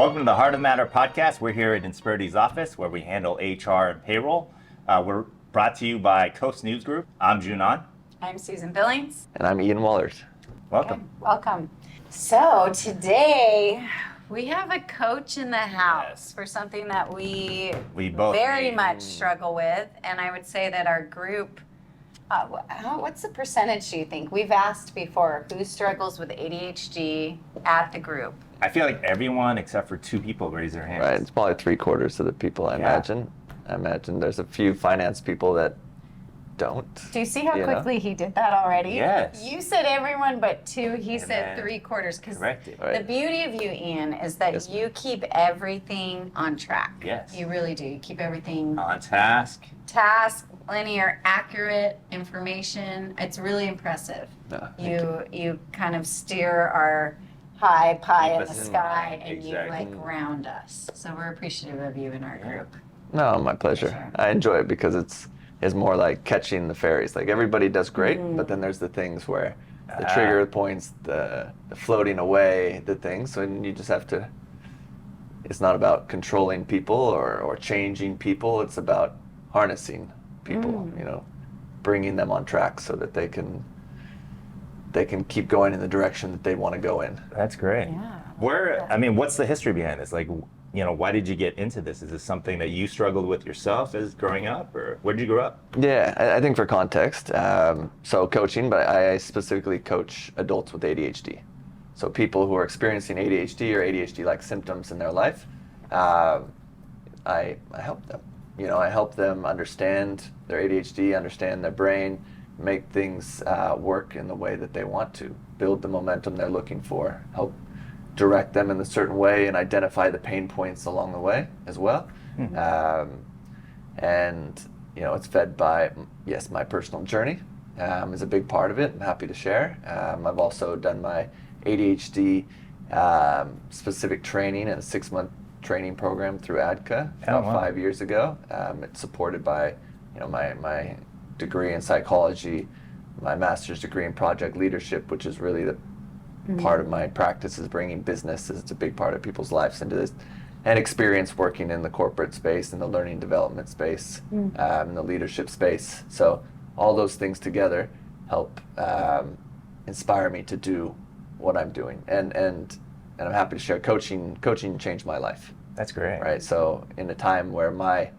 Welcome to the Heart of Matter podcast. We're here at Inspirity's office where we handle HR and payroll. We're brought to you by Coast News Group. I'm Junan. I'm Susan Billings. And I'm Ian Wahlert. Welcome. Okay, welcome. So today we have a coach in the house for something that we both very much struggle with. And I would say that our group, what's the percentage do you think? We've asked before, who struggles with ADHD at the group? I feel like everyone except for two people raise their hands. Right, it's probably 3/4 of the people, I imagine. I imagine there's a few finance people that don't. Do you see how quickly he did that already? Yes. You said everyone but two. He said man. 3/4. Because Correct. the beauty of you, Ian, is that you keep everything on track. Yes. You really do. You keep everything On task. linear, accurate information. It's really impressive. You kind of steer our high pie in the sky and you like ground us. So we're appreciative of you in our group. No, my pleasure. Sure. I enjoy it because it's more like catching the fairies. Like everybody does great, but then there's the things where the trigger points, the floating away, the things. So you just have to, it's not about controlling people or changing people. It's about harnessing people, bringing them on track so that they can keep going in the direction that they want to go in. That's great. Yeah. What's the history behind this? Like, why did you get into this? Is this something that you struggled with yourself as growing up, or where did you grow up? Yeah, I think for context, so coaching, but I specifically coach adults with ADHD. So people who are experiencing ADHD or ADHD-like symptoms in their life, I help them. I help them understand their ADHD, understand their brain, make things work in the way that they want to, build the momentum they're looking for, help direct them in a certain way and identify the pain points along the way as well. And it's fed by, yes, my personal journey is a big part of it. I'm happy to share. I've also done my ADHD specific training in a 6-month training program through ADCA about 5 years ago. It's supported by my degree in psychology, my master's degree in project leadership, which is really the part of my practice is bringing business, it's a big part of people's lives into this, and experience working in the corporate space, in the learning development space, in the leadership space. So all those things together help inspire me to do what I'm doing, and I'm happy to share coaching changed my life. That's great. Right, so in a time where my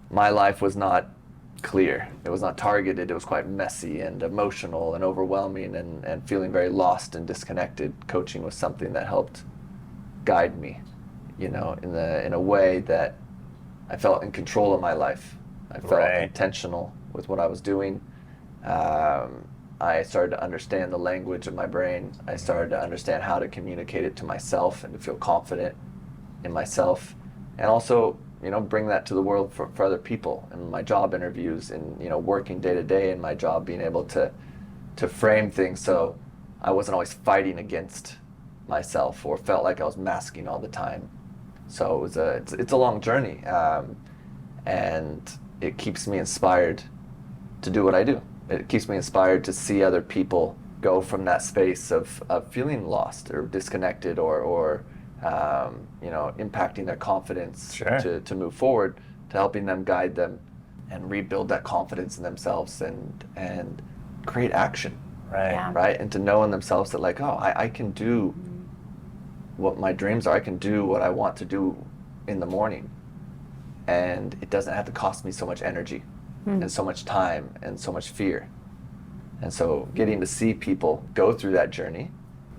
life was not clear, it was not targeted, it was quite messy and emotional and overwhelming and feeling very lost and disconnected, coaching was something that helped guide me, in a way that I felt in control of my life. I felt intentional with what I was doing. I started to understand the language of my brain. I started to understand how to communicate it to myself and to feel confident in myself, and also bring that to the world for other people in my job interviews and, working day to day in my job, being able to frame things so I wasn't always fighting against myself or felt like I was masking all the time. So it's a long journey, and it keeps me inspired to do what I do. It keeps me inspired to see other people go from that space of feeling lost or disconnected or impacting their confidence to move forward, to helping them, guide them, and rebuild that confidence in themselves and create action. Right? And to know in themselves that I can do what my dreams are. I can do what I want to do in the morning. And it doesn't have to cost me so much energy and so much time and so much fear. And so getting to see people go through that journey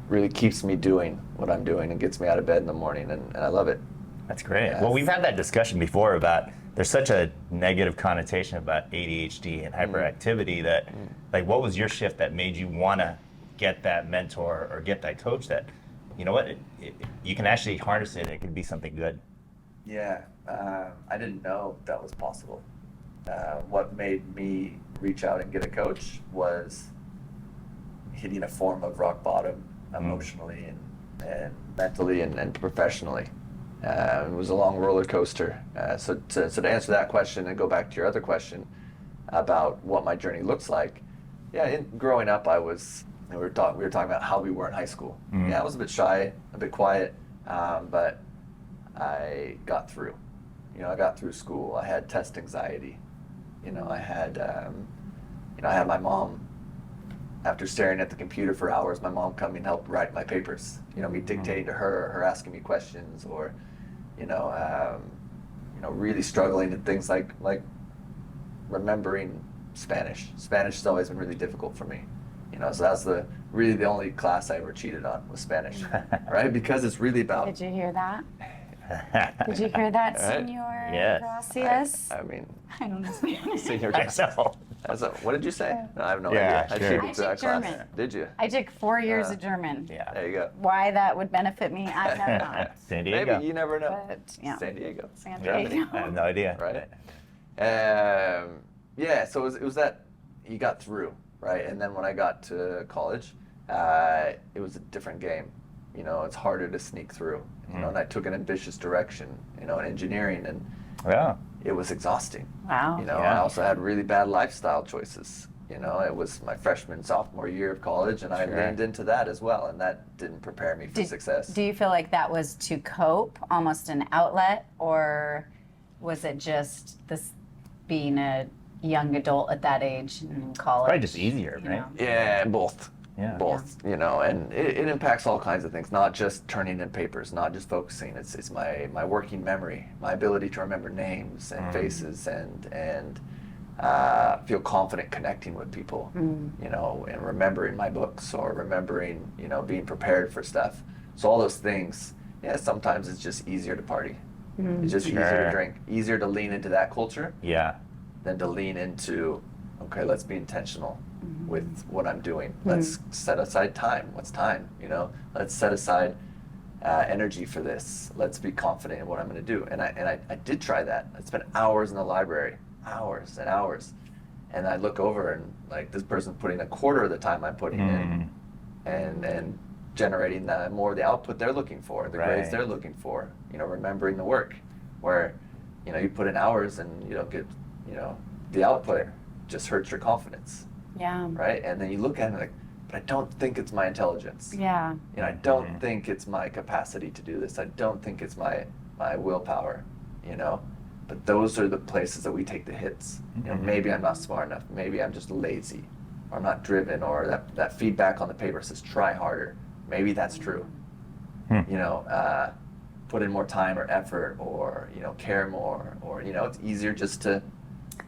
really keeps me doing what I'm doing and gets me out of bed in the morning, and I love it. That's great. Well, we've had that discussion before about there's such a negative connotation about ADHD and hyperactivity that, what was your shift that made you want to get that mentor or get that coach that, you can actually harness it and it can be something good? Yeah, I didn't know that was possible. What made me reach out and get a coach was hitting a form of rock bottom emotionally and mentally and professionally. It was a long roller coaster. So to answer that question and go back to your other question about what my journey looks like, growing up I was, we were talking about how we were in high school. I was a bit shy, a bit quiet, but I got through. I got through school. I had test anxiety. I had, I had my mom, after staring at the computer for hours, my mom coming and help write my papers. Me dictating to her asking me questions, or, really struggling at things like remembering Spanish. Spanish has always been really difficult for me. So that's really the only class I ever cheated on was Spanish, right? Because it's really about. Did you hear that? Did you hear that, Right? Senor Yes. Gracias? I mean, I don't know Spanish. Senor I know. what did you say? No, I have no Yeah, idea. sure. I cheated I through that took class. German. Did you? I took 4 years of German. Yeah. There you go. Why that would benefit me, I know not. San Diego. Maybe, you never know. But yeah, San Diego. San Yeah, Diego. I have no idea. Right. Yeah, so it was that you got through, right? And then when I got to college, it was a different game. It's harder to sneak through. And I took an ambitious direction, in engineering, and Yeah. it was exhausting. Wow. I Yeah. also had really bad lifestyle choices. It was my freshman, sophomore year of college, and I Sure. leaned into that as well, and that didn't prepare me for success. Do you feel like that was to cope, almost an outlet, or was it just this being a young adult at that age in college? Probably just easier, you right? know? Yeah, both. Yeah. Both, and it impacts all kinds of things, not just turning in papers, not just focusing. It's my working memory, my ability to remember names and faces, and feel confident connecting with people, and remembering my books, or remembering, being prepared for stuff. So all those things, sometimes it's just easier to party. It's just easier Sure. to drink, easier to lean into that culture Yeah. than to lean into, okay, let's be intentional with what I'm doing. Let's set aside time. What's time? Let's set aside energy for this. Let's be confident in what I'm going to do. And I did try that. I spent hours in the library, hours and hours. And I look over and like this person's putting a quarter of the time I'm putting in, and generating more of the output they're looking for, the grades Right. they're looking for. Remembering the work, where you put in hours and you don't get the output, just hurts your confidence. Yeah. Right? And then you look at it like, but I don't think it's my intelligence. Yeah. I don't think it's my capacity to do this. I don't think it's my willpower, But those are the places that we take the hits. Maybe I'm not smart enough. Maybe I'm just lazy, or I'm not driven, or that feedback on the paper says try harder. Maybe that's true. Put in more time or effort, or care more, or it's easier just to.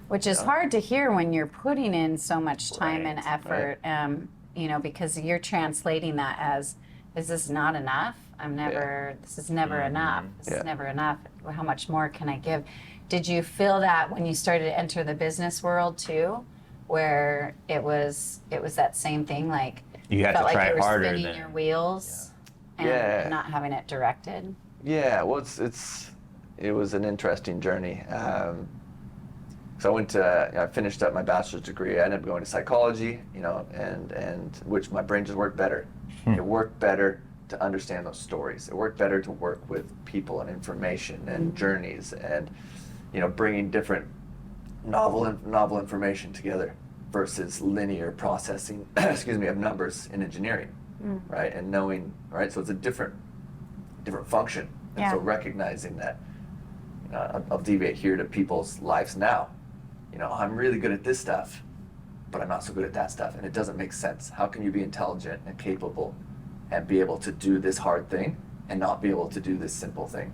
Which is hard to hear when you're putting in so much time and Right, effort, because you're translating that as, is this not enough? This is never enough. This is never enough. How much more can I give? Did you feel that when you started to enter the business world too, where it was that same thing, like You had felt to like try you were harder spinning than your wheels and Yeah. not having it directed? Yeah, well, it was an interesting journey. So I finished up my bachelor's degree. I ended up going to psychology, and which my brain just worked better. It worked better to understand those stories. It worked better to work with people and information and journeys, and bringing different novel information together versus linear processing. excuse me, of numbers in engineering, right? And knowing, right? So it's a different function. And so recognizing that, I'll deviate here to people's lives now. I'm really good at this stuff, but I'm not so good at that stuff, and it doesn't make sense. How can you be intelligent and capable and be able to do this hard thing and not be able to do this simple thing?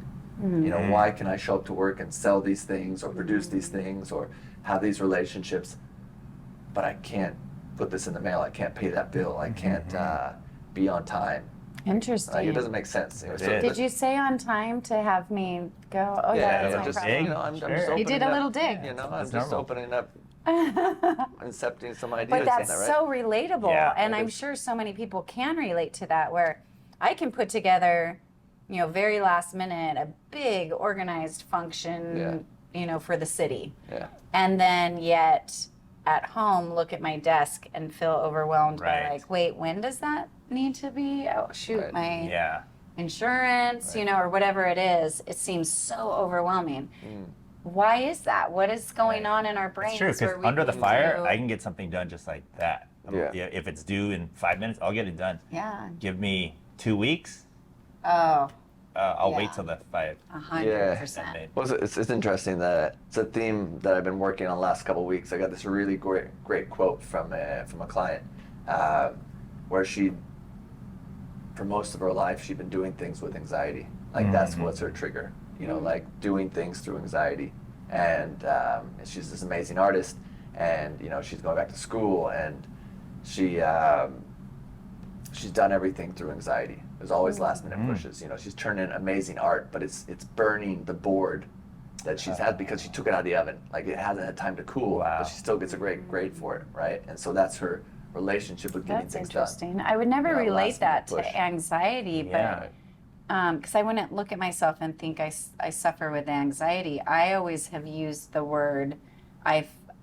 Why can I show up to work and sell these things or produce these things or have these relationships, but I can't put this in the mail, I can't pay that bill, I can't be on time? Interesting. It doesn't make sense. Did you say on time to have me go? Oh, Yeah, that's just, my problem. I'm just Sure. opening You did a up, little dig. I'm That's just normal. opening up, incepting some ideas. But that's in that, right? so relatable, Yeah, and it I'm is. sure so many people can relate to that. Where I can put together, very last minute, a big organized function, for the city, Yeah. and then yet at home look at my desk and feel overwhelmed by Right. like, wait, when does that need to be? Oh shoot, Right. my Yeah. insurance, or whatever it is. It seems so overwhelming. Why is that? What is going on in our brains? It's true, where because we under the can fire, do- I can get something done just like that. Yeah. If it's due in 5 minutes, I'll get it done. Yeah. Give me 2 weeks, Oh. I'll wait Yeah. till the 5. 100%. Well, it's interesting that it's a theme that I've been working on the last couple of weeks. I got this really great quote from a client where for most of her life, she'd been doing things with anxiety. Like that's what's her trigger, like doing things through anxiety. And she's this amazing artist, and she's going back to school, and she's done everything through anxiety. There's always last minute pushes. She's turned in amazing art, but it's burning the board that she's had because she took it out of the oven. Like it hasn't had time to cool, but she still gets a great grade for it, right? And so that's her relationship with getting That's things interesting. done. I would never relate that push. to anxiety, but because I wouldn't look at myself and think I suffer with anxiety. I always have used the word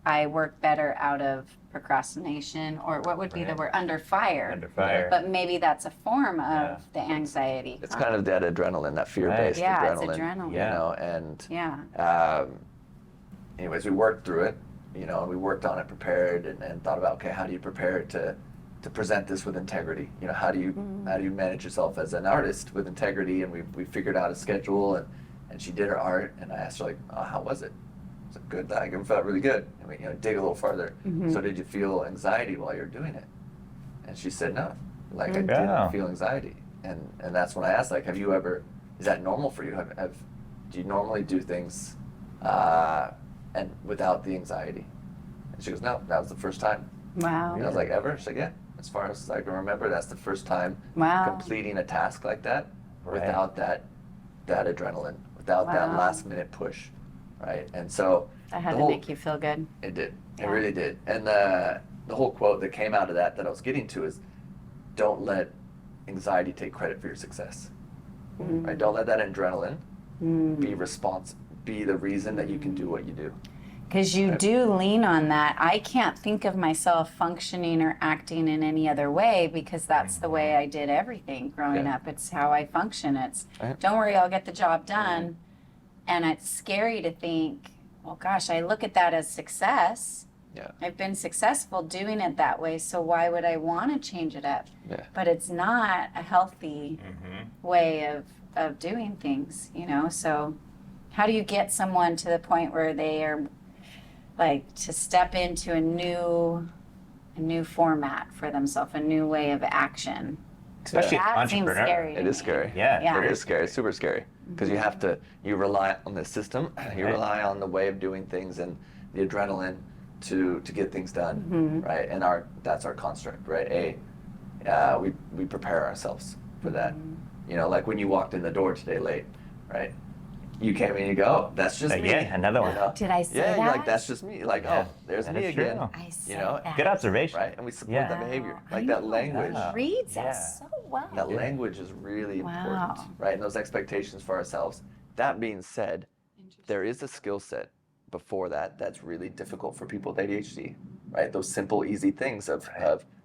I work better out of procrastination, or what would be the word, under fire. Under fire. But maybe that's a form of the anxiety. It's kind of that adrenaline, that fear-based Yeah, it's adrenaline. adrenaline. Anyways, we worked through it, and we worked on it, prepared, and thought about, okay, how do you prepare to present this with integrity? How do you manage yourself as an artist with integrity? And we figured out a schedule, and she did her art, and I asked her, like, oh, how was it? I said, good. I felt really good. And we dig a little farther. So did you feel anxiety while you were doing it? And she said no. Like I didn't feel anxiety. And that's when I asked, like, have you ever? Is that normal for you? Do you normally do things and without the anxiety? And she goes, no, that was the first time. Wow. And I was like, ever? She's like, yeah. As far as I can remember, that's the first time completing a task like that without that adrenaline, without that last minute push, right? And so That had to make you feel good. it did. It really did. And the whole quote that came out of that I was getting to is, don't let anxiety take credit for your success. Right? Don't let that adrenaline be the reason that you can do what you do. Because you do lean on that. I can't think of myself functioning or acting in any other way because that's the way I did everything growing up. It's how I function. It's, don't worry, I'll get the job done. And it's scary to think, well, gosh, I look at that as success. Yeah. I've been successful doing it that way, so why would I want to change it up? Yeah. But it's not a healthy way of doing things, So how do you get someone to the point where they are like to step into a new format for themselves, a new way of action? Especially that seems entrepreneur. scary. It is scary. Yeah. It is scary. It's super scary because you rely on the system, you rely on the way of doing things and the adrenaline to get things done, right? And that's our construct, right? We prepare ourselves for that. Like when you walked in the door today late, right? You came in, you go, oh, that's just me. Yeah, another one. Did I say Yeah, that? you're like, that's just me. Like, oh, there's me again. True. I said that. Good observation. Right? And we support that behavior. Like that language. Reads that so well. That language is really important, right? And those expectations for ourselves. That being said, there is a skill set before that's really difficult for people with ADHD, right? Those simple, easy things of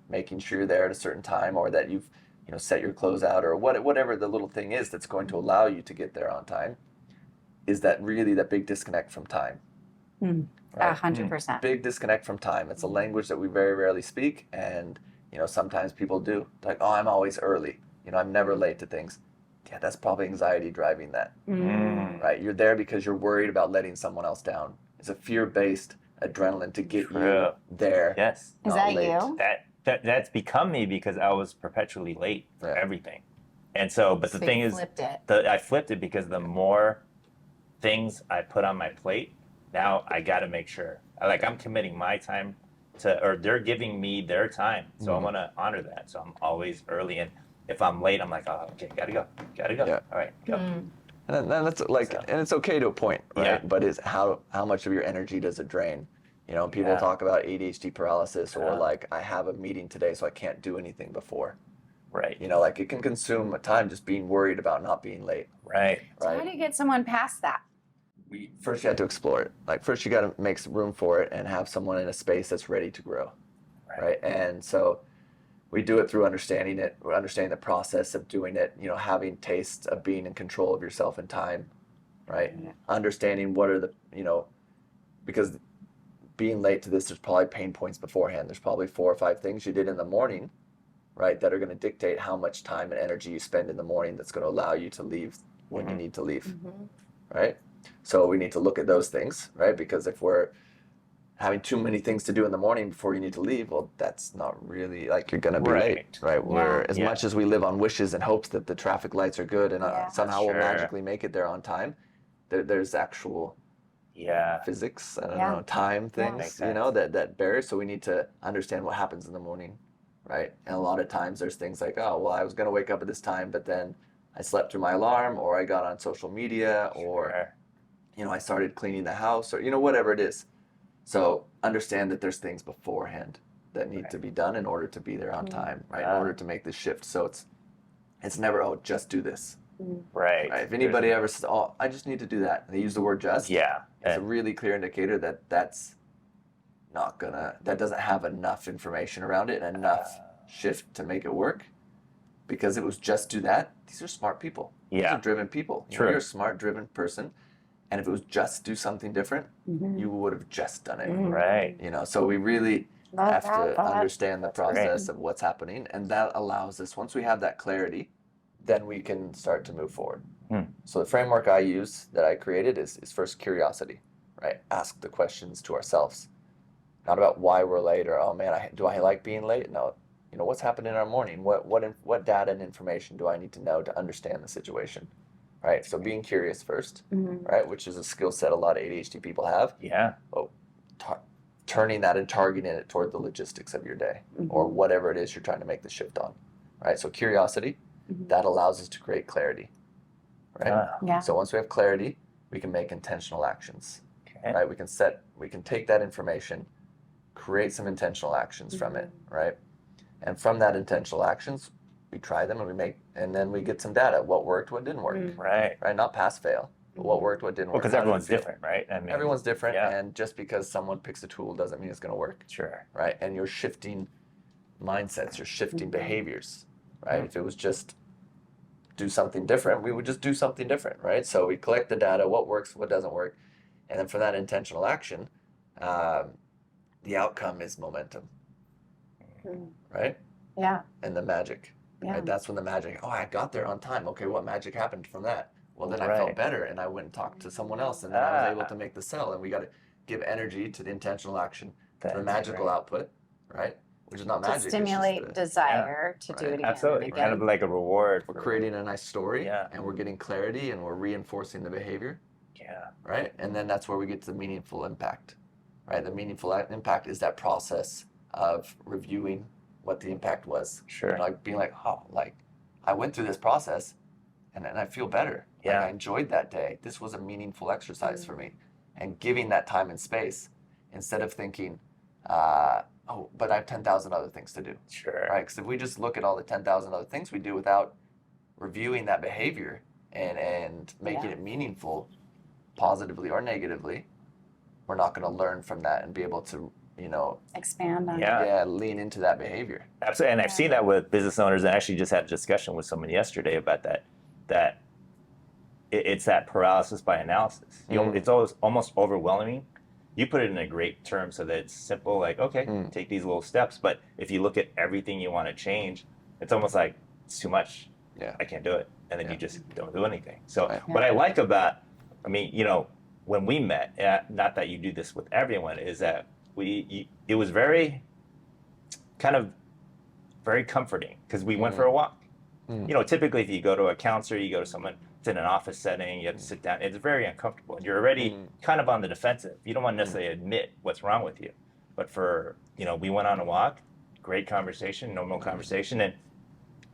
making sure you're there at a certain time, or that you've set your clothes out, or whatever the little thing is that's going to allow you to get there on time. Is that really that big disconnect from time? 100%. Big disconnect from time. It's a language that we very rarely speak, and sometimes people do. Like, oh, I'm always early. I'm never late to things. Yeah, that's probably anxiety driving that. Right? You're there because you're worried about letting someone else down. It's a fear-based adrenaline to get you there. Yes. Is that late. you? That's become me because I was perpetually late for everything. And so, but the thing you is, flipped it. I flipped it because the more things I put on my plate, now I got to make sure. I'm committing my time or they're giving me their time. So I want to honor that. So I'm always early. And if I'm late, I'm like, oh, okay, gotta go. Yeah. All right, go. And that's and it's okay to a point, right? Yeah. But is how much of your energy does it drain? People talk about ADHD paralysis, or like, I have a meeting today, so I can't do anything before. Right. Like it can consume time just being worried about not being late. Right. So how do you get someone past that? First you have to explore it. Like first you got to make some room for it and have someone in a space that's ready to grow. Right. And so we do it through understanding the process of doing it, having tastes of being in control of yourself and time, right? Understanding what are the, because being late to this, there's probably pain points beforehand. There's probably 4 or 5 things you did in the morning, right, that are going to dictate how much time and energy you spend in the morning that's going to allow you to leave when you need to leave, right? So we need to look at those things, right? Because if we're having too many things to do in the morning before you need to leave, well, that's not really, like, you're going to be late, right? We're, as much as we live on wishes and hopes that the traffic lights are good and somehow we'll magically make it there on time, there's actual physics, I don't know, time things, you know, that bears. So we need to understand what happens in the morning, right? And a lot of times there's things like, oh, well, I was going to wake up at this time, but then I slept through my alarm, or I got on social media, or, you know, I started cleaning the house, or, you know, whatever it is. So understand that there's things beforehand that need to be done in order to be there on time, right? In order to make the shift. So it's never, oh, just do this. Right. If anybody ever says, oh, I just need to do that, and they use the word just, it's a really clear indicator that that's not gonna, that doesn't have enough information around it and enough shift to make it work. Because it was just do that, these are smart people. These are driven people. True. You're a smart, driven person. And if it was just do something different, you would have just done it. Right. You know, so we really have to understand the process of what's happening. And that allows us, once we have that clarity, then we can start to move forward. So the framework I use that I created is first curiosity, right? Ask the questions to ourselves. Not about why we're late or, oh man, do I like being late? No. You know, what's happened in our morning? What data and information do I need to know to understand the situation? Right, so being curious first, right, which is a skill set a lot of ADHD people have. Oh, turning that and targeting it toward the logistics of your day or whatever it is you're trying to make the shift on. Right, so curiosity, that allows us to create clarity. Right, so once we have clarity, we can make intentional actions. Right, we can take that information, create some intentional actions from it. Right, and from that intentional actions, we try them and then we get some data. What worked, what didn't work. Right, not pass fail, but what worked, what didn't work. Because everyone's different, right? I mean, everyone's different, and just because someone picks a tool doesn't mean it's going to work. Right, and you're shifting mindsets, you're shifting behaviors. Right, if it was just do something different, we would just do something different. Right, so we collect the data, what works, what doesn't work, and then for that intentional action, the outcome is momentum. Right. And the magic. Right? That's when the magic, oh, I got there on time. Okay, what magic happened from that? Well, then I felt better, and I went and talked to someone else, and then I was able to make the sell. And we got to give energy to the intentional action, to the magical output, right? Which is not magic. To stimulate desire to do it again. Absolutely, And again. kind of like a reward. We're creating a nice story, and we're getting clarity, and we're reinforcing the behavior. Right? And then that's where we get to the meaningful impact. Right? The meaningful impact is that process of reviewing what the impact was. You know, like being like, oh, like I went through this process and I feel better. Like, I enjoyed that day. This was a meaningful exercise for me. And giving that time and space instead of thinking, oh, but I have 10,000 other things to do. Right? Because if we just look at all the 10,000 other things we do without reviewing that behavior and making it meaningful, positively or negatively, we're not going to learn from that and be able to, you know, expand on lean into that behavior. Absolutely, and I've seen that with business owners, and actually just had a discussion with someone yesterday about that it's that paralysis by analysis. You know, it's almost overwhelming. You put it in a great term so that it's simple, like, okay, take these little steps, but if you look at everything you want to change, it's almost like it's too much. I can't do it, and then you just don't do anything. So what I like about, I mean, you know, when we met, not that you do this with everyone, is that it was very comforting because we went for a walk. You know, typically if you go to a counselor, you go to someone, it's in an office setting, you have to sit down, it's very uncomfortable. And you're already kind of on the defensive. You don't want to necessarily admit what's wrong with you. But we went on a walk, great conversation, normal conversation, and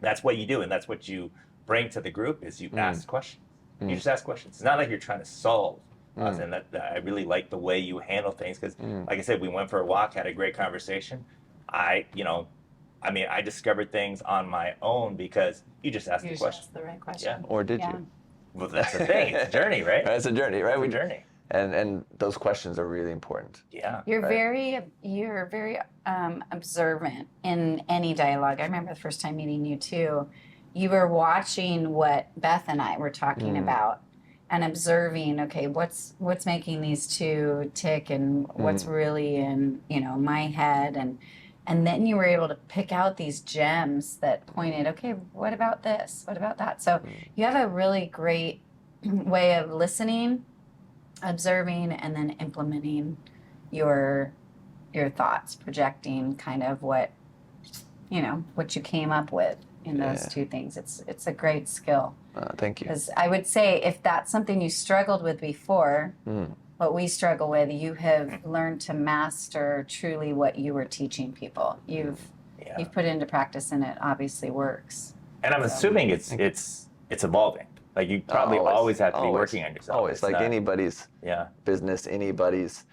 that's what you do, and that's what you bring to the group is you ask questions. You just ask questions. It's not like you're trying to solve. And that I really like the way you handle things because, like I said, we went for a walk, had a great conversation. I discovered things on my own because you just asked the question. Asked the right question. Or did you? Well, that's the thing. It's a journey, right? It's a journey, right? It's a journey. And those questions are really important. You're very observant in any dialogue. I remember the first time meeting you too. You were watching what Beth and I were talking about and observing, okay, what's making these two tick and what's really in, my head, and then you were able to pick out these gems that pointed, okay, what about this? What about that? So you have a really great way of listening, observing, and then implementing your thoughts, projecting kind of what you came up with in those two things. It's a great skill. Thank you. Because I would say if that's something you struggled with before, what we struggle with, you have learned to master truly what you were teaching people. You've put into practice, and it obviously works. And I'm assuming it's evolving. Like you probably always have to be working on yourself. Always, like anybody's business, anybody's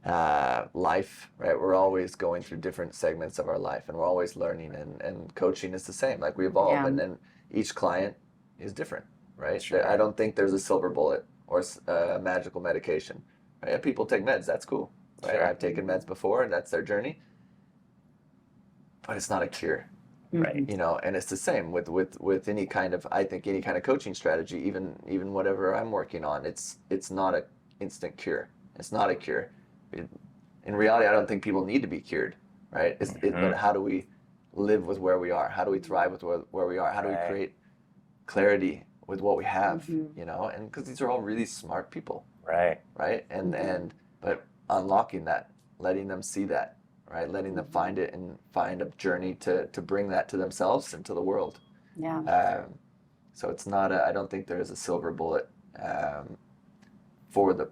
life, right? We're always going through different segments of our life, and we're always learning. And coaching is the same. Like we evolve, and then each client is different, right? Sure. I don't think there's a silver bullet or a magical medication. Right? People take meds. That's cool. Right? Sure. I've taken meds before, and that's their journey. But it's not a cure. Right. You know, and it's the same with any kind of, I think, any kind of coaching strategy, even whatever I'm working on. It's not an instant cure. It's not a cure. In reality, I don't think people need to be cured, right? But how do we live with where we are? How do we thrive with where we are? How do we create clarity with what we have? You know, and because these are all really smart people, right? But unlocking that, letting them see that. Right, letting them find it and find a journey to bring that to themselves and to the world. Yeah. So it's not I don't think there is a silver bullet for the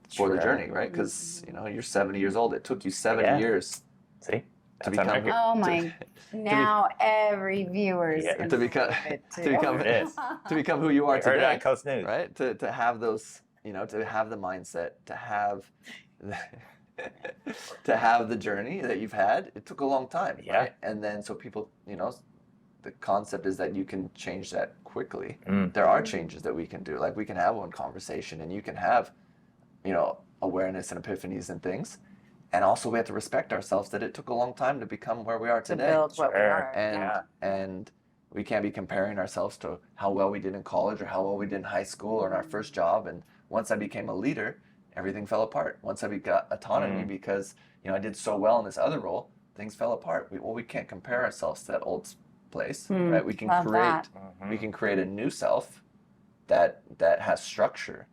journey, right? Because you're 70 years old. It took you 7 years. See, to become. Oh my! Now every viewer's to become who you are today. Heard it on Coast News, right? To have those, to have the mindset, to have. To have the journey that you've had, it took a long time, right? And then so people, the concept is that you can change that quickly. There are changes that we can do. Like we can have one conversation and you can have, awareness and epiphanies and things. And also we have to respect ourselves that it took a long time to become where we are today. To build what we are. And we can't be comparing ourselves to how well we did in college or how well we did in high school or in our first job. And once I became a leader, everything fell apart. Once I got autonomy because, I did so well in this other role, things fell apart. We can't compare ourselves to that old place, right? We can create a new self that has structure,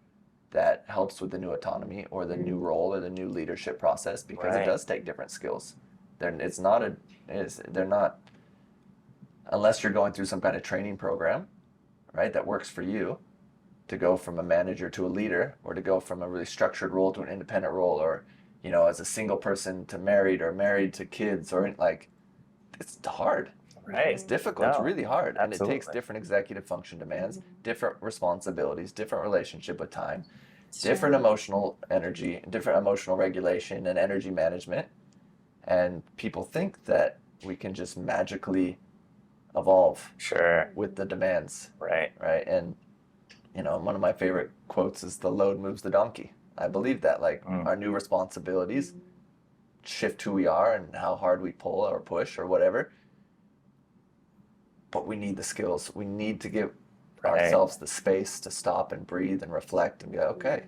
that helps with the new autonomy or the new role or the new leadership process because it does take different skills. They're not, unless you're going through some kind of training program, right, that works for you, to go from a manager to a leader, or to go from a really structured role to an independent role, or, as a single person to married, or married to kids, or it's hard. Right. It's difficult. It's really hard. Absolutely. And it takes different executive function demands, different responsibilities, different relationship with time, different emotional energy, different emotional regulation and energy management. And people think that we can just magically evolve with the demands. Right. And one of my favorite quotes is the load moves the donkey. I believe that, our new responsibilities shift who we are and how hard we pull or push or whatever. But we need the skills. We need to give ourselves the space to stop and breathe and reflect and go, okay,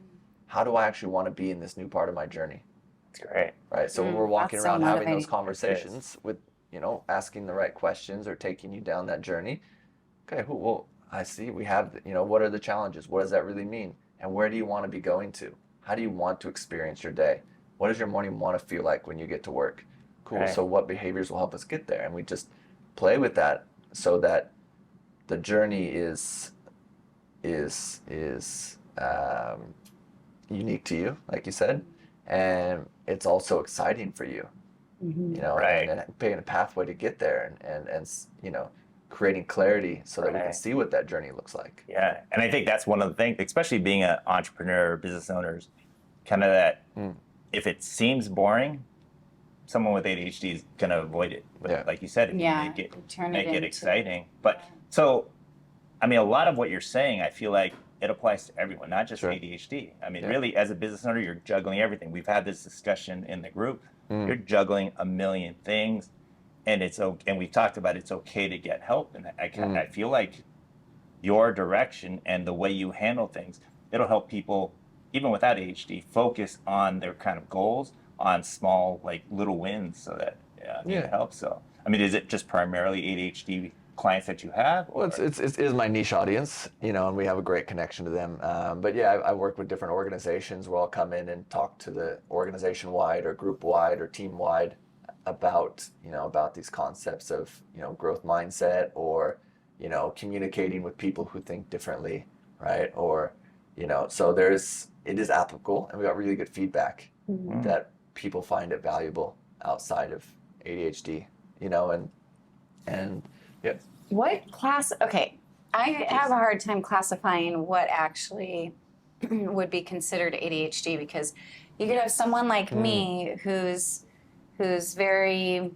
how do I actually want to be in this new part of my journey? That's great. Right. So when we're walking around having those conversations with, asking the right questions or taking you down that journey. Okay, well, I see we have, what are the challenges? What does that really mean? And where do you want to be going to? How do you want to experience your day? What does your morning want to feel like when you get to work? Cool. So what behaviors will help us get there? And we just play with that so that the journey is unique to you, like you said, and it's also exciting for you, and paying a pathway to get there and creating clarity so that we can see what that journey looks like. Yeah, and I think that's one of the things, especially being an entrepreneur, business owners, kind of that if it seems boring, someone with ADHD is going to avoid it. But like you said, if you make it exciting. But so, I mean, a lot of what you're saying, I feel like it applies to everyone, not just ADHD. I mean, really, as a business owner, you're juggling everything. We've had this discussion in the group. You're juggling a million things. And and we've talked about it's okay to get help. And I feel like your direction and the way you handle things, it'll help people, even without ADHD, focus on their kind of goals, on small, little wins, so that it helps. So, I mean, is it just primarily ADHD clients that you have? Well, it is my niche audience, and we have a great connection to them. But yeah, I work with different organizations where I'll come in and talk to the organization-wide or group-wide or team-wide about these concepts of, growth mindset or, communicating with people who think differently, right? Or, so it is applicable, and we got really good feedback that people find it valuable outside of ADHD, and yeah. What class? Okay, I have a hard time classifying what actually would be considered ADHD, because you could have someone like me who's very,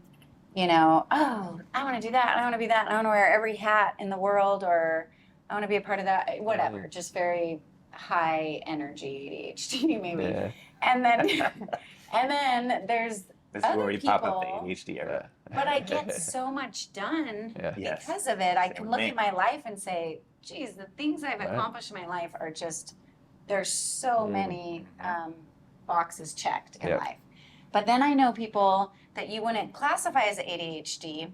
oh, I want to do that, I want to be that, I want to wear every hat in the world, or I want to be a part of that, whatever, just very high energy ADHD maybe. Yeah. And then and then there's This is other where we people, pop up the ADHD era. but I get so much done Yes. because of it. I Same can with look me. at my life and say, geez, the things I've accomplished in my life are just, there's so many boxes checked in life. But then I know people that you wouldn't classify as ADHD,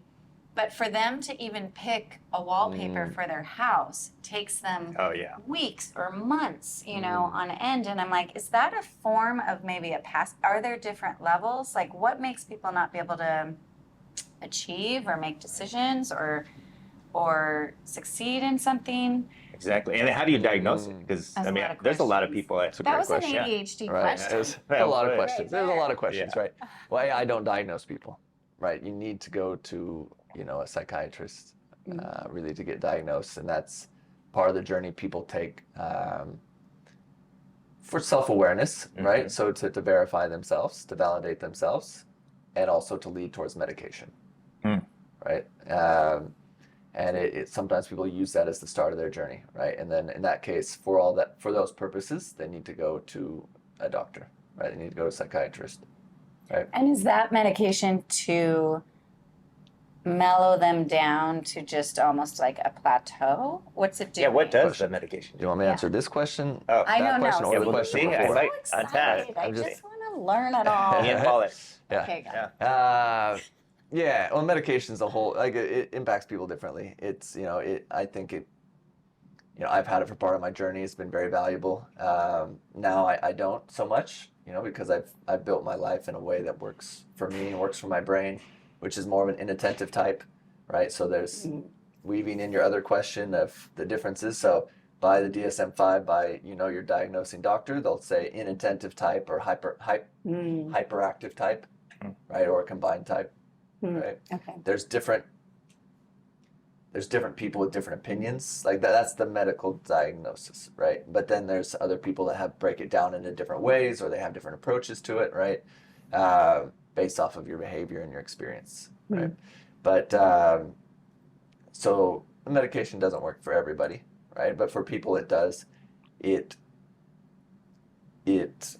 but for them to even pick a wallpaper for their house takes them weeks or months, on end. And I'm like, is that a form of maybe a past? Are there different levels? Like, what makes people not be able to achieve or make decisions or succeed in something? Exactly. And how do you diagnose it? Because, That's I a mean, lot of there's a lot of questions. people that... That was an question. ADHD Right. question. There's a lot of Right questions. There's a lot of questions, Yeah. right? Well, I don't diagnose people, right? You need to go to, a psychiatrist really to get diagnosed, and that's part of the journey people take for self-awareness, right? So to verify themselves, to validate themselves, and also to lead towards medication, right? And it sometimes people use that as the start of their journey, right? And then in that case, for those purposes, they need to go to a doctor, right? They need to go to a psychiatrist, right? And is that medication to mellow them down to just almost like a plateau? What's it doing? Yeah, what does the medication Do you want me to answer this question? Oh, I that don't question know. or the well, question see, I before? like- I'm so Fantastic. excited. I I'm just- just want to learn it all. Ian Wahlert. Yeah. Okay, got it. Yeah. Yeah, well, medication's a whole, like, it impacts people differently. It's, I think I've had it for part of my journey. It's been very valuable. Now I don't so much, because I've built my life in a way that works for me and works for my brain, which is more of an inattentive type, right? So there's weaving in your other question of the differences. So by the DSM-5, by, your diagnosing doctor, they'll say inattentive type or hyperactive type, right? Or combined type. Right. Okay. There's different people with different opinions. Like that's the medical diagnosis, right? But then there's other people that break it down into different ways, or they have different approaches to it, right? Based off of your behavior and your experience, right? But so the medication doesn't work for everybody, right? But for people it does. It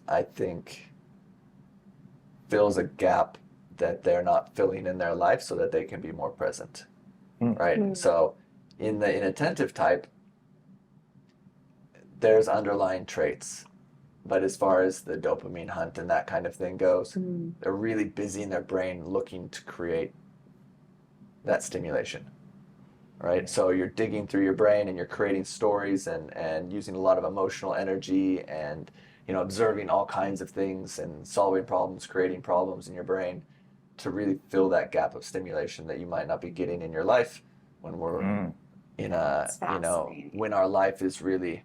I think fills a gap that they're not filling in their life so that they can be more present, right? So in the inattentive type, there's underlying traits, but as far as the dopamine hunt and that kind of thing goes, they're really busy in their brain looking to create that stimulation, right? So you're digging through your brain and you're creating stories and using a lot of emotional energy and observing all kinds of things and solving problems, creating problems in your brain to really fill that gap of stimulation that you might not be getting in your life when we're in a, when our life is really,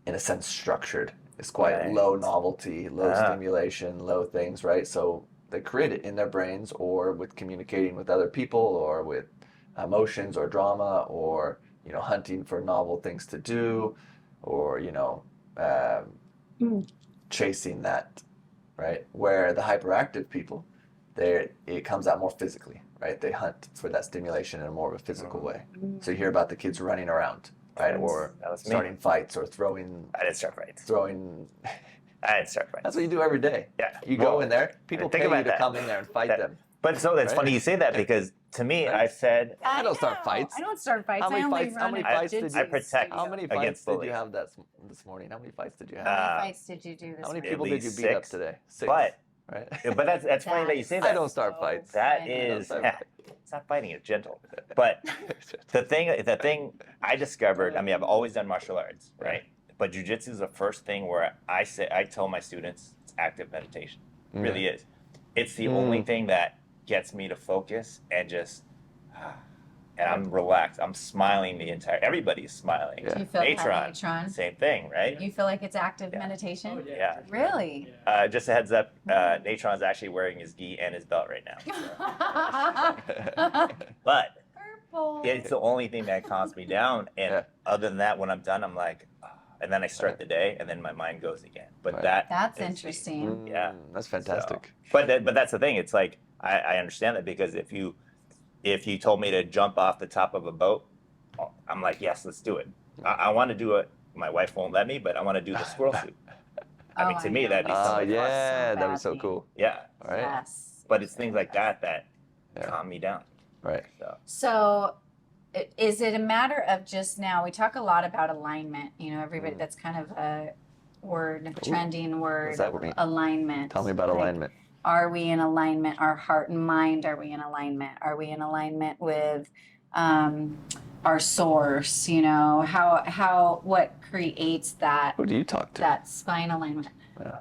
in a sense, structured. It's quite low novelty, low stimulation, low things, right? So they create it in their brains or with communicating with other people or with emotions or drama or, hunting for novel things to do or, chasing that, right? Where the hyperactive people, it comes out more physically, right? They hunt for that stimulation in a more of a physical way. So you hear about the kids running around, right? Or starting fights or throwing. I didn't start fights. I didn't start fights. That's what you do every day. Yeah. You go in there, people think pay you about to that. come in there and fight them. But so that's Right? funny you say that because to me, I said I don't start fights. I don't start fights. How many I only fights- run how many a fights did jiu-jitsu you- I protect How many against fights did bullying. you have this morning? How many fights did you have? How many fights did you do this How many week? people At did you least beat up 6. today? 6. But right? Yeah, but that's funny that you say that. I don't start fights. That I is, don't start fights. it's not fighting, it's gentle. But the thing I discovered, I mean, I've always done martial arts, right? But jujitsu is the first thing where I tell my students it's active meditation. It really is. It's the only thing that gets me to focus and just, and I'm relaxed. I'm smiling everybody's smiling. Do you feel that, Natron? Same thing, right? You feel like it's active meditation? Oh, Yeah. Really? Just a heads up, Natron's actually wearing his gi and his belt right now. But Purple. it's the only thing that calms me down. And other than that, when I'm done, I'm like, and then I start the day, and then my mind goes again. But That's is interesting. yeah, That's fantastic. So, but that's the thing. It's like I understand that, because if you told me to jump off the top of a boat, I'm like, yes, let's do it. I want to do it. My wife won't let me, but I want to do the squirrel suit. I mean, to me, that'd be so much fun. Yeah, So that'd be so badly. cool. Yeah. All right. Yes. But it's things like that calm me down. Right. So, is it a matter of just now? We talk a lot about alignment. You know, everybody, that's kind of a word, trending word. What's that mean? Alignment. Tell me about Like, alignment. Are we in alignment? Our heart and mind, are we in alignment? Are we in alignment with our source? You know, what creates that Who do you talk to? that spine alignment? Yeah.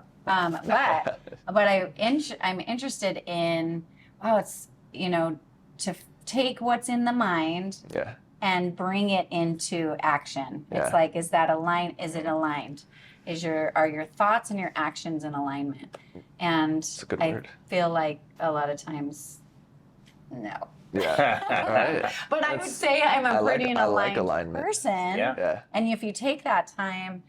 But I'm interested in, it's, you know, to take what's in the mind Yeah. and bring it into action. Yeah. It's like, is that aligned? Is it aligned? Are your thoughts and your actions in alignment? And a good I word. feel like a lot of times, no. Yeah. All right. But I would say I'm a pretty I like aligned alignment. person. Yeah. Yeah. And if you take that time,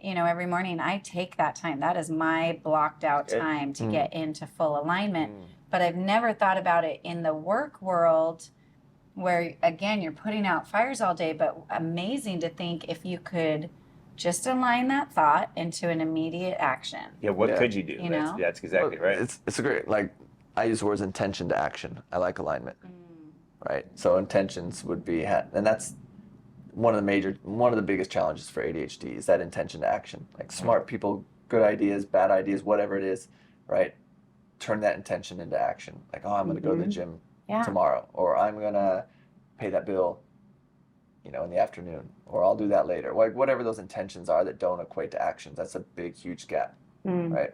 you know, every morning I take that time. That is my blocked out Good. time to get into full alignment. But I've never thought about it in the work world where, again, you're putting out fires all day, but amazing to think if you could just align that thought into an immediate action. Yeah, what Yeah. could you do? You know? That's exactly right. It's a great, like, I use the words intention to action. I like alignment. Right? So intentions would be, and that's one of the biggest challenges for ADHD is that intention to action. Like smart people, good ideas, bad ideas, whatever it is, right? Turn that intention into action. Like, I'm going to go to the gym tomorrow, or I'm going to pay that bill, you know, in the afternoon, or I'll do that later. Like whatever those intentions are that don't equate to actions, that's a big, huge gap, right?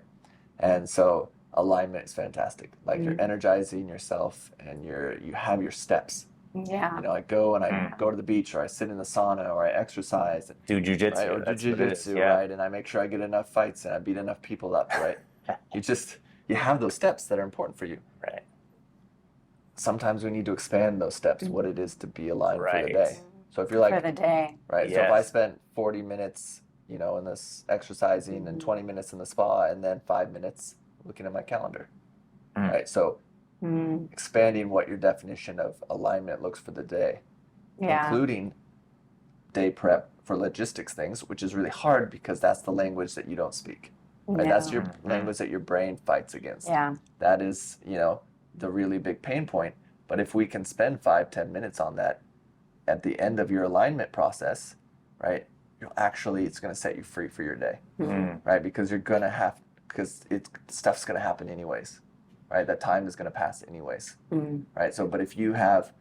And so alignment is fantastic. Like you're energizing yourself, and you have your steps. Yeah. You know, I go and I go to the beach, or I sit in the sauna, or I exercise, Do jujitsu. right? Or do That's what it is. jujitsu, Yeah. right? And I make sure I get enough fights and I beat enough people up, right? You have those steps that are important for you. Right. Sometimes we need to expand those steps, what it is to be aligned for the Right. day. So if you're like, For the day. right, so if I Yes. spent 40 minutes, you know, in this exercising and 20 minutes in the spa and then 5 minutes looking at my calendar, right? So expanding what your definition of alignment looks for the day, Yeah. including day prep for logistics things, which is really hard because that's the language that you don't speak. Right? That's your language that your brain fights against. Yeah. That is, you know, the really big pain point. But if we can spend 5-10 minutes on that at the end of your alignment process, right, it's going to set you free for your day, right? Because stuff's going to happen anyways, right? That time is going to pass anyways, right? So, but if you have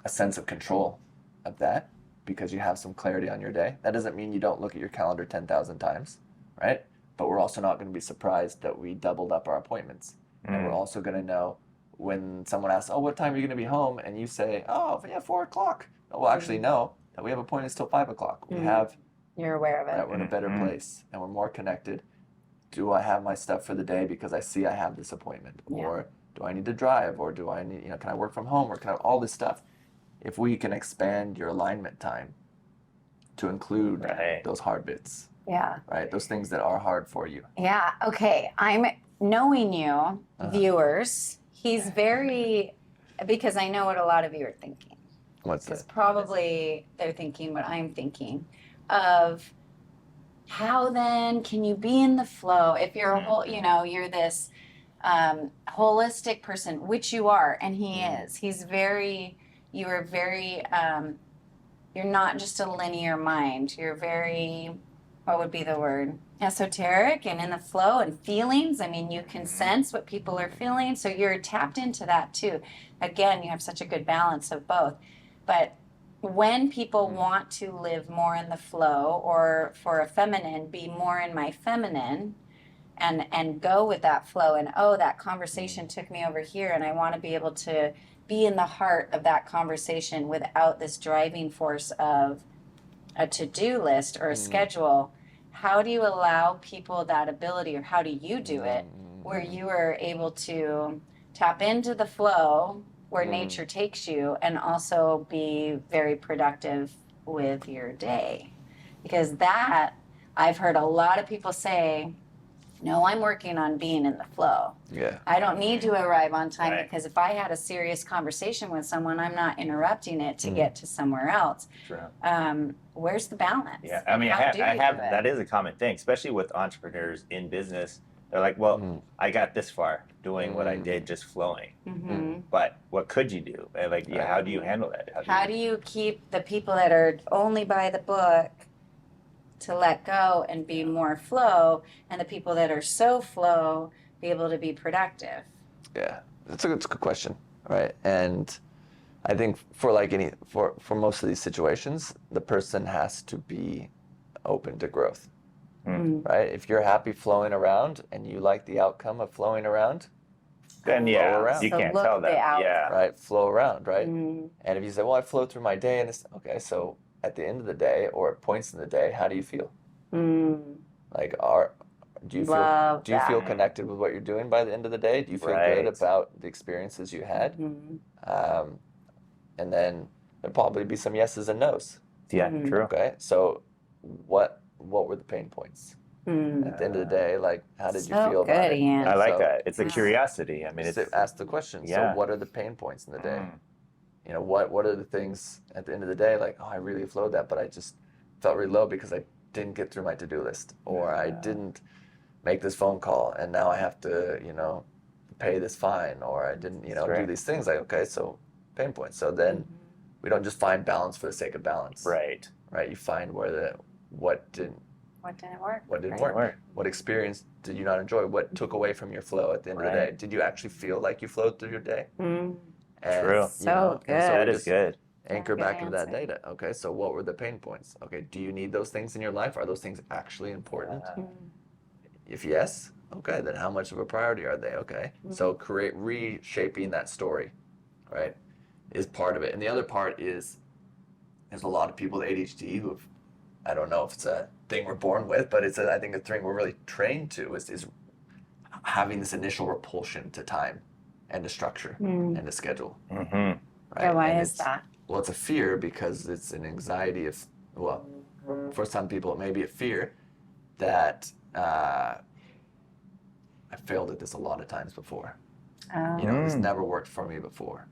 a sense of control of that, because you have some clarity on your day, that doesn't mean you don't look at your calendar 10,000 times, right? But we're also not going to be surprised that we doubled up our appointments. And we're also going to know when someone asks, what time are you going to be home? And you say, 4 o'clock. We'll actually know that we have appointments till 5 o'clock. You're aware of it. That we're in a better place and we're more connected. Do I have my stuff for the day because I see I have this appointment? Yeah. Or do I need to drive? Or do I need, can I work from home? Or can I, all this stuff. If we can expand your alignment time to include those hard bits, Yeah. right? Those things that are hard for you. Yeah. Okay. I'm knowing you, viewers. He's very, because I know what a lot of you are thinking. What's Because that? probably they're thinking what I'm thinking of how then can you be in the flow if you're a whole, you're this holistic person, which you are, and he is. You are very, you're not just a linear mind. You're very, what would be the word? Esoteric and in the flow and feelings. I mean, you can sense what people are feeling. So you're tapped into that too. Again, you have such a good balance of both. But when people want to live more in the flow, or for a feminine, be more in my feminine, and go with that flow, and oh, that conversation took me over here, and I want to be able to be in the heart of that conversation without this driving force of a to-do list or a schedule. How do you allow people that ability, or how do you do it, where you are able to tap into the flow where nature takes you, and also be very productive with your day? Because that, I've heard a lot of people say, no, I'm working on being in the flow. Yeah. I don't need to arrive on time, Right. because if I had a serious conversation with someone, I'm not interrupting it to get to somewhere else. True. Where's the balance? Yeah, I mean, How do you do it? that is a common thing, especially with entrepreneurs in business. They're like, well, I got this far doing what I did, just flowing. But what could you do? And like, yeah, how do you handle that? How do you keep the people that are only by the book to let go and be more flow, and the people that are so flow be able to be productive? Yeah, it's a good question, right? And I think for most of these situations, the person has to be open to growth, right? If you're happy flowing around and you like the outcome of flowing around, Then flow around. you So can't look tell the that. outcome. Yeah, right? Flow around, right? And if you say, well, I flow through my day, and it's okay, so at the end of the day, or at points in the day, how do you feel? Like, do you feel connected with what you're doing by the end of the day? Do you feel good about the experiences you had? And then there'll probably be some yeses and nos. yeah, true. Okay, so what were the pain points? At the end of the day, like, how did you So feel about good, it? Ian. I like So that. It's a curiosity. I mean, it's ask the question. Yeah. So what are the pain points in the day? You know, what are the things at the end of the day, like, oh, I really flowed that, but I just felt really low because I didn't get through my to-do list, or I didn't make this phone call, and now I have to, pay this fine, or I didn't, do these things. Like, okay, so pain points. So then we don't just find balance for the sake of balance. right. Right? You find what didn't work? work. What experience did you not enjoy? What took away from your flow at the end of the day? Did you actually feel like you flowed through your day? And, True. So good. and so we That is just good. anchor Good back into that answer. data. Okay, so what were the pain points? Okay, do you need those things in your life? Are those things actually important? If yes, okay, then how much of a priority are they? Okay, so reshaping that story, right, is part of it. And the other part is, there's a lot of people with ADHD who have, I don't know if it's a thing we're born with, but I think a thing we're really trained to is having this initial repulsion to time and to structure and to schedule. Right? Yeah, why And is that? Well, it's a fear because it's an anxiety of, well, for some people it may be a fear that I failed at this a lot of times before. This never worked for me before.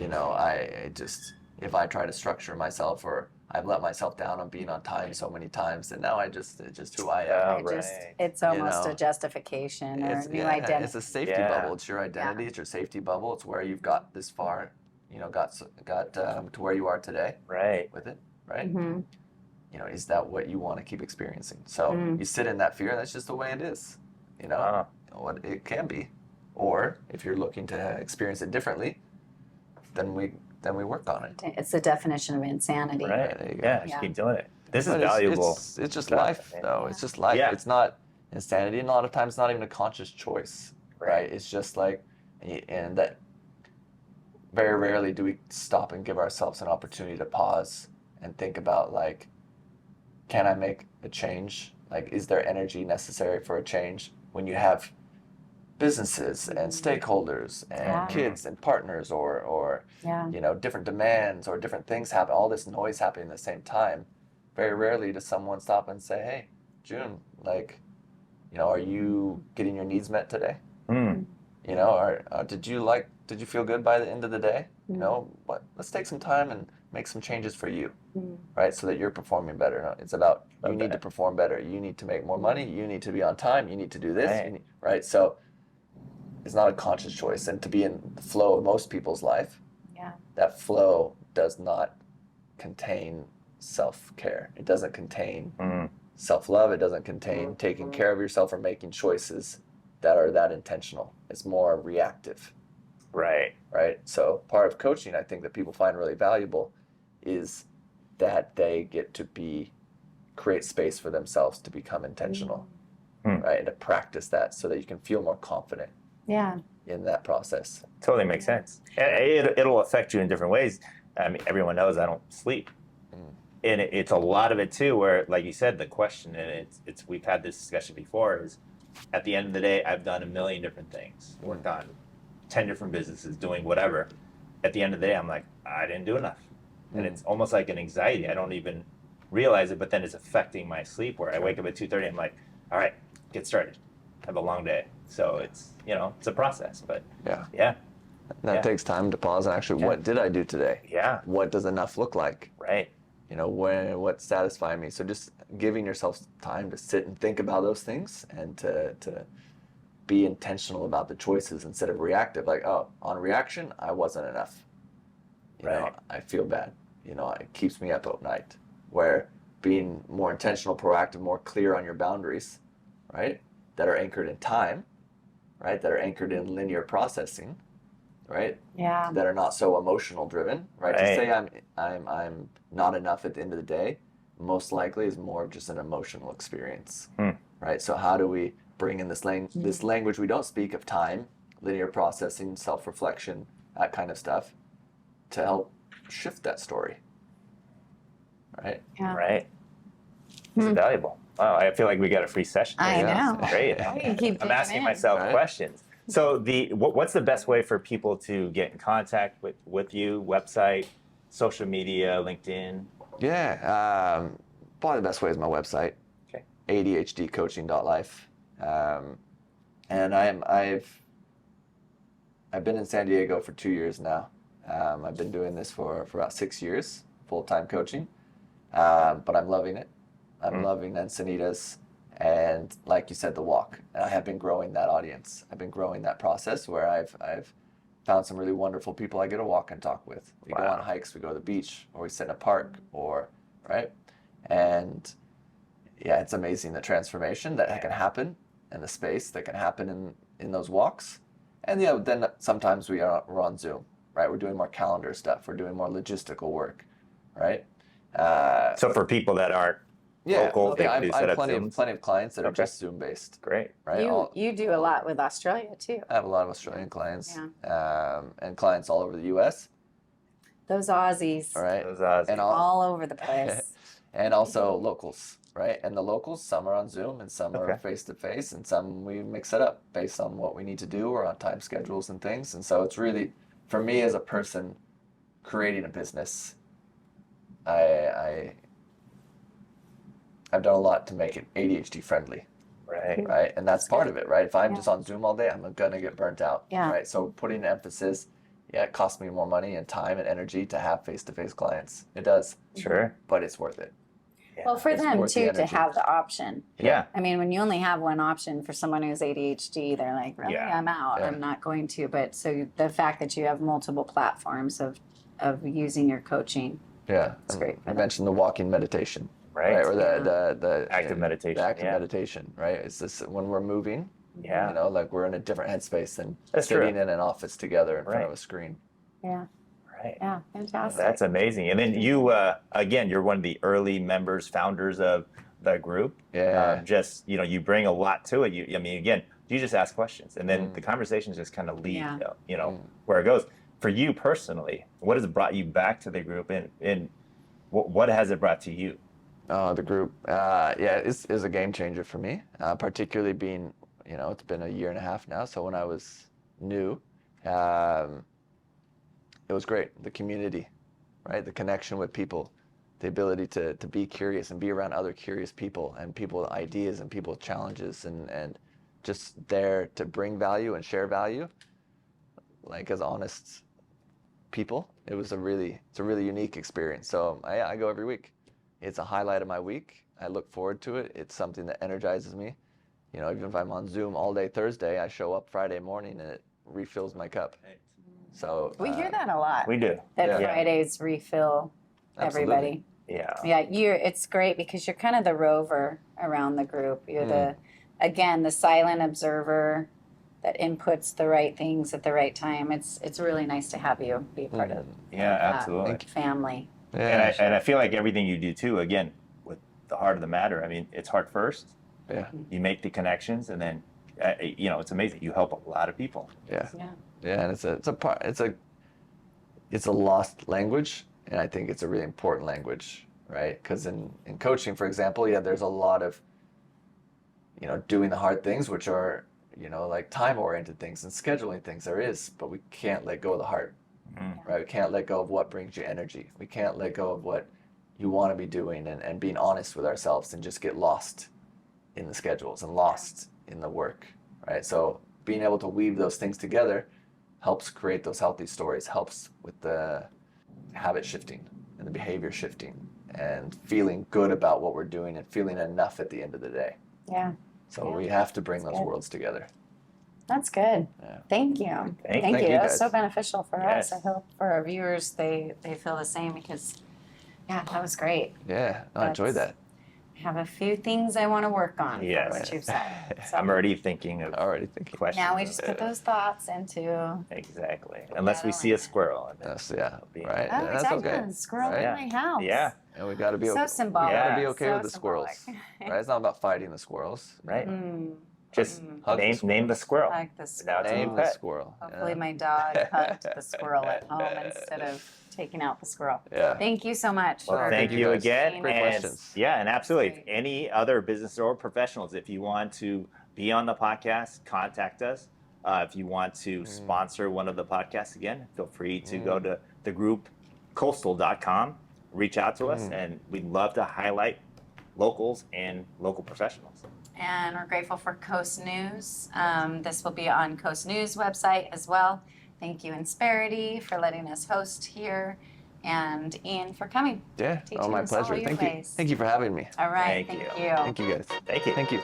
I just, if I try to structure myself, or I've let myself down on being on time so many times, and now it's just who I am. It's almost a justification or a new identity. It's a safety bubble. It's your identity. It's your safety bubble. It's where you've got this far, got to where you are today. Right. With it, right? Is that what you want to keep experiencing? So you sit in that fear, and that's just the way it is. What it can be, or if you're looking to experience it differently, then we work on it. It's the definition of insanity. Right. There you go. Yeah, just keep doing it. This is But valuable. It's just stuff, life, man. though. It's just life. Yeah. It's not insanity, and a lot of times it's not even a conscious choice, right? It's just like, and that very rarely do we stop and give ourselves an opportunity to pause and think about, like, can I make a change? Like, is there energy necessary for a change when you have businesses and stakeholders and kids and partners, or different demands or different things happen, all this noise happening at the same time? Very rarely does someone stop and say, hey, June, like, are you getting your needs met today? Or did you feel good by the end of the day? Let's take some time and make some changes for you, right? So that you're performing better. No, it's about you need to perform better. You need to make more money. You need to be on time. You need to do this, right? So it's not a conscious choice. And to be in the flow of most people's life, that flow does not contain self-care. It doesn't contain self-love. It doesn't contain taking care of yourself or making choices that are that intentional. It's more reactive. Right. Right? So part of coaching I think that people find really valuable is that they get to create space for themselves to become intentional. Right? And to practice that so that you can feel more confident in that process. Totally makes sense. It'll affect you in different ways. I mean, everyone knows I don't sleep. And it's a lot of it too, where, like you said, the question, and it's we've had this discussion before, is at the end of the day, I've done a million different things, worked on 10 different businesses, doing whatever. At the end of the day, I'm like, I didn't do enough. And it's almost like an anxiety. I don't even realize it, but then it's affecting my sleep, where I wake up at 2:30, I'm like, all right, get started. Have a long day. So it's, it's a process, but yeah. That takes time to pause and actually, what did I do today? Yeah. What does enough look like? Right. What's satisfying me? So just giving yourself time to sit and think about those things and to be intentional about the choices instead of reactive. Like, oh, on reaction, I wasn't enough. I feel bad. It keeps me up at night. Where being more intentional, proactive, more clear on your boundaries, right? That are anchored in time, right? That are anchored in linear processing, right? Yeah. That are not so emotional driven, right? To say I'm not enough at the end of the day, most likely is more of just an emotional experience, right? So how do we bring in this language we don't speak of time, linear processing, self-reflection, that kind of stuff, to help shift that story, right? Yeah. Right. This is valuable. Wow, I feel like we got a free session. I know. Great. We can keep I'm asking myself questions. So what's the best way for people to get in contact with you? Website, social media, LinkedIn? Yeah, probably the best way is my website. Okay. ADHDcoaching.life. And I've been in San Diego for 2 years now. I've been doing this for about 6 years, full-time coaching. But I'm loving it. I'm loving Encinitas, and like you said, the walk. And I have been growing that audience. I've been growing that process where I've found some really wonderful people I get to walk and talk with. We go on hikes, we go to the beach, or we sit in a park, right? And yeah, it's amazing the transformation that can happen and the space that can happen in those walks. And then sometimes we're on Zoom, right? We're doing more calendar stuff. We're doing more logistical work, right? So for people that aren't local, they can do I set have up plenty of clients that are just Zoom based. Great. Right? You do a lot with Australia too. I have a lot of Australian clients and clients all over the U.S. Those Aussies. All right. Those Aussies. And all over the place. and also locals, right? And the locals, some are on Zoom and some are face to face, and some we mix it up based on what we need to do or on time schedules and things. And so it's really, for me as a person creating a business, I've done a lot to make it ADHD friendly. Right. And that's part of it, right? If I'm just on Zoom all day, I'm going to get burnt out. Yeah. Right. So putting emphasis, it costs me more money and time and energy to have face-to-face clients. It does. Sure. But it's worth it. Well, for them worth the too, to energy. have the option. Yeah. I mean, when you only have one option for someone who's ADHD, they're like, really, I'm out. Yeah. I'm not going to. But so the fact that you have multiple platforms of using your coaching. Yeah. It's great. I mentioned the walking meditation. Right. Or the active meditation. The active meditation, right? It's this when we're moving, Yeah. like we're in a different headspace than That's sitting true. in an office together in front Right. of a screen. Yeah. Right. Yeah. Fantastic. That's amazing. And then you, again, you're one of the early members, founders of the group. Yeah. Just, you bring a lot to it. You just ask questions, and then the conversations just kind of lead, where it goes. For you personally, what has brought you back to the group, and what has it brought to you? The group, is a game changer for me, particularly being, it's been a year and a half now. So when I was new, it was great. The community, right? The connection with people, the ability to be curious and be around other curious people and people with ideas and people with challenges and just there to bring value and share value, like as honest people. It's a really unique experience. So I go every week. It's a highlight of my week. I look forward to it. It's something that energizes me. Even if I'm on Zoom all day Thursday, I show up Friday morning and it refills my cup. So we hear that a lot. We do. That Yeah. Fridays refill Absolutely. everybody. Yeah, it's great because you're kind of the rover around the group. You're the silent observer that inputs the right things at the right time. It's really nice to have you be part of absolutely. Family. Yeah, and I feel like everything you do too, again, with the heart of the matter, I mean, it's heart first. Yeah. You make the connections, and then, it's amazing. You help a lot of people. Yeah. And it's a lost language, and I think it's a really important language, right? Because in coaching, for example, there's a lot of, doing the hard things, which are, like time-oriented things and scheduling things there is, but we can't let go of the heart, right? We can't let go of what brings you energy. We can't let go of what you want to be doing and being honest with ourselves and just get lost in the schedules and lost in the work, right? So being able to weave those things together helps create those healthy stories, helps with the habit shifting and the behavior shifting and feeling good about what we're doing and feeling enough at the end of the day. Yeah. So we have to bring those worlds together. That's good. Yeah. Thank you. Thank you. That was so beneficial for Yes. us. I hope for our viewers they feel the same because, that was great. Yeah, I enjoyed that. I have a few things I want to work on Yes. for what you've said. So I'm already thinking of questions. now we just put those thoughts into... Exactly. Unless we see a squirrel. And then Right. Oh, That's exactly. okay. Squirrel Right. in my house. Yeah. And we got to be So okay. symbolic. We got to be Yeah. okay So with the squirrels. symbolic. Right? It's not about fighting the squirrels. Right. Mm. Just Hug the name the squirrel. Like the Now squirrel. it's a new Name the pet. squirrel. Hopefully my dog hugged the squirrel at home instead of taking out the squirrel. Yeah. Thank you so much. Well, for thank you guys. again. Great and questions. Yeah, and absolutely. Great. Any other business or professionals, if you want to be on the podcast, contact us. If you want to sponsor one of the podcasts again, feel free to go to the group coastal.com, reach out to us, and we'd love to highlight locals and local professionals. And we're grateful for Coast News. This will be on Coast News website as well. Thank you, Insperity, for letting us host here, and Ian for coming. Yeah. Teaching my us all pleasure. your Thank you. ways. Thank you for having me. All right, Thank thank you. you. Thank you guys. Thank you. Thank you.